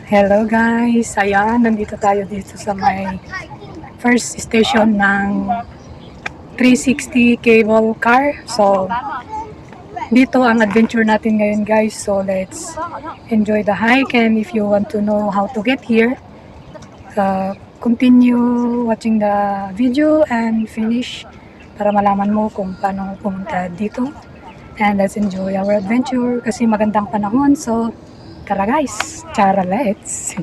Hello guys! Ayan, nandito tayo dito sa may first station ng 360 cable car. So, dito ang adventure natin ngayon guys. So, let's enjoy the hike, and if you want to know how to get here, continue watching the video and finish para malaman mo kung paano pumunta dito. And let's enjoy our adventure kasi magandang panahon. So, tara guys! Tara, let's!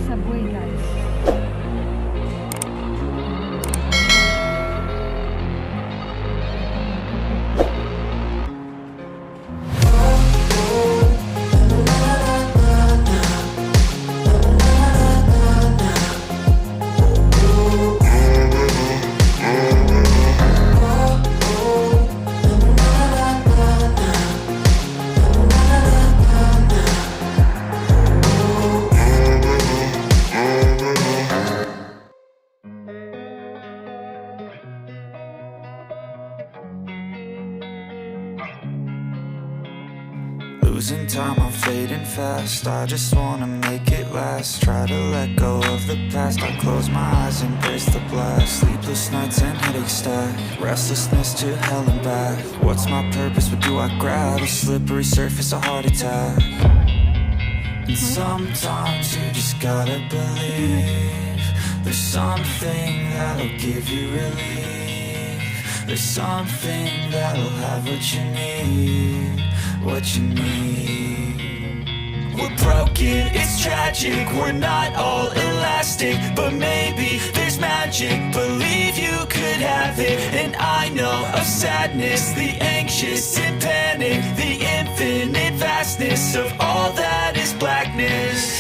Subway guys. Losing time, I'm fading fast. I just wanna make it last. Try to let go of the past. I close my eyes, embrace the blast. Sleepless nights and headache stack. Restlessness to hell and back. What's my purpose, what do I grab? A slippery surface, a heart attack. And sometimes you just gotta believe there's something that'll give you relief. There's something that'll have what you need. What you need. We're broken, it's tragic. We're not all elastic, but maybe there's magic. Believe you could have it. And I know of sadness, the anxious and panic, the infinite vastness of all that is blackness.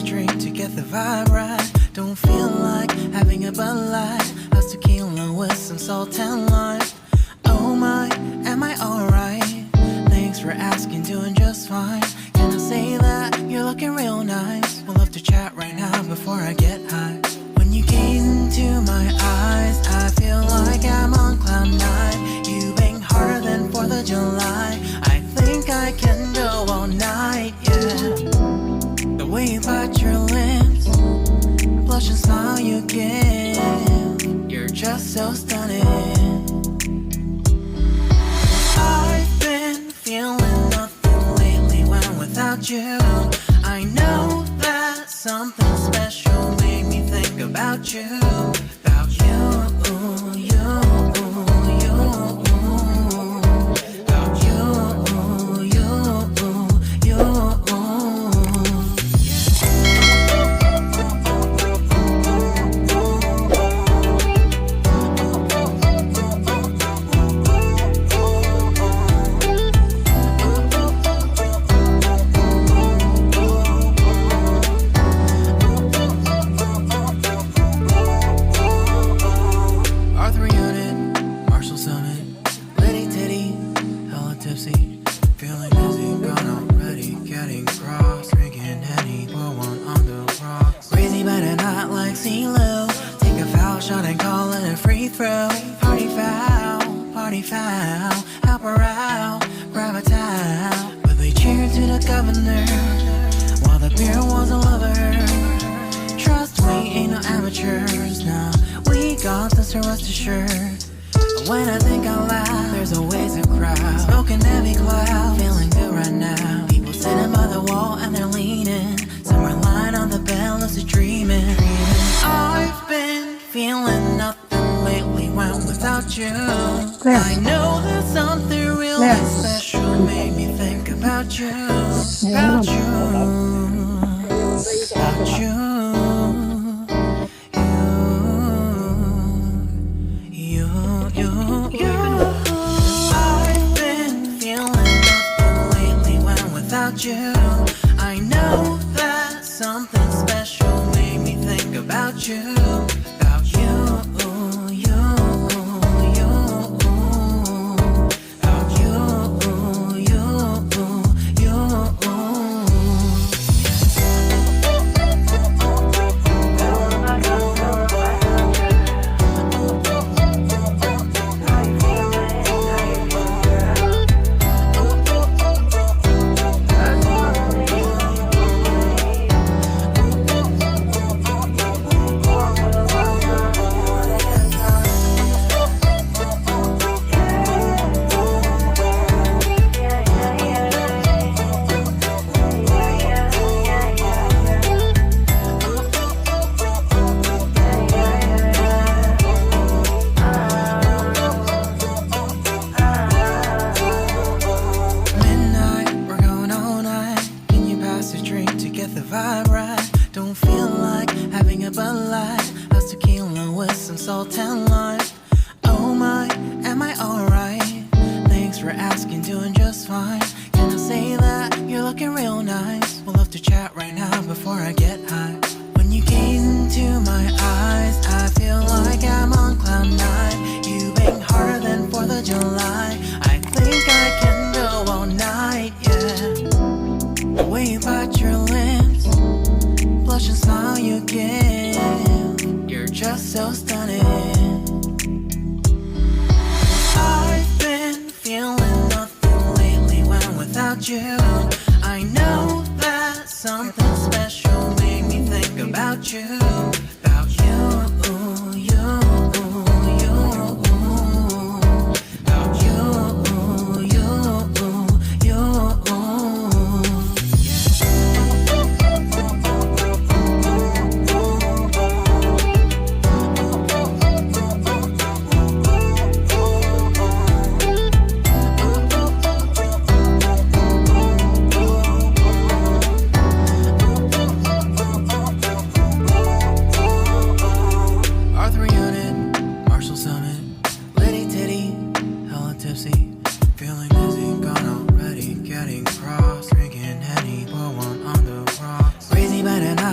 a drink to get the vibe right. Don't feel like having a Bud Light. How's tequila with some salt and lime? Oh my, am I alright? Thanks for asking, doing just fine. Can I say that you're looking real nice? We'll love to chat right now before I get high. When you gaze into my eyes, I feel like I'm on cloud nine. You bang harder than 4th of July. I think I can go all night, yeah. The way you bite your lips, blush and smile you give, you're just so stunning. I've been feeling nothing lately when without you. I know that something special made me think about you. About you, you, you. About you, you, you. I know that something really special made me think about you. About you. About you. I've been feeling nothing lately when without you. I know that something special made me think about you. About you.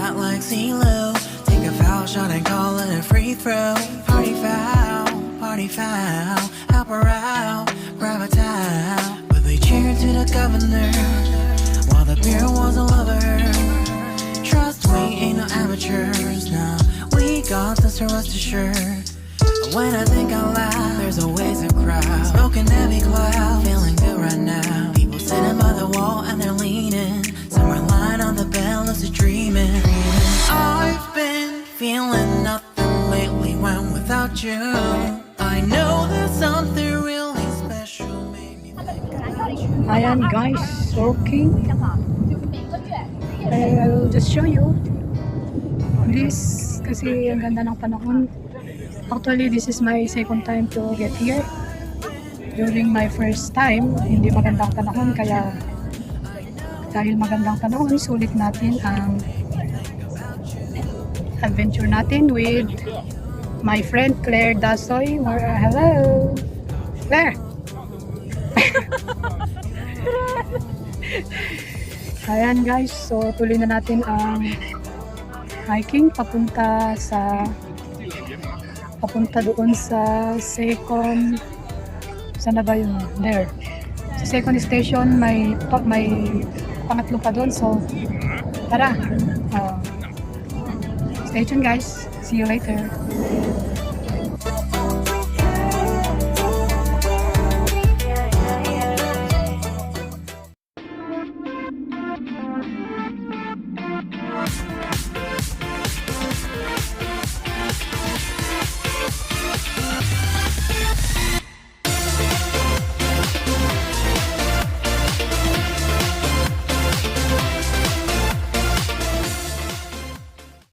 hot like CeeLo. Take a foul shot and call it a free throw. Party foul, help her out, grab a towel. But they cheered to the governor while the beer was all over her. Trust we ain't no amateurs, nah. We got this, so rest assured. When I think out loud, there's always a crowd. Smoking heavy cloud, feeling good right now. People sitting by the wall and they're leaning. Some are lying on the bed, lucid dreaming. I've been feeling nothing lately when without you. I know there's something really special. Made me think about you. Ayan guys, okay. I will just show you this kasi ang ganda ng panahon. Actually, this is my second time to get here. During my first time, hindi magandang panahon, kaya dahil magandang panahon, sulit natin ang adventure natin with my friend Claire Dasoy. Hello! Claire! Ayan guys, so tuloy na natin ang hiking papunta doon sa second, saan na ba yun? There. Sa second station may pangatlo pa doon, so tara, stay tuned guys, see you later.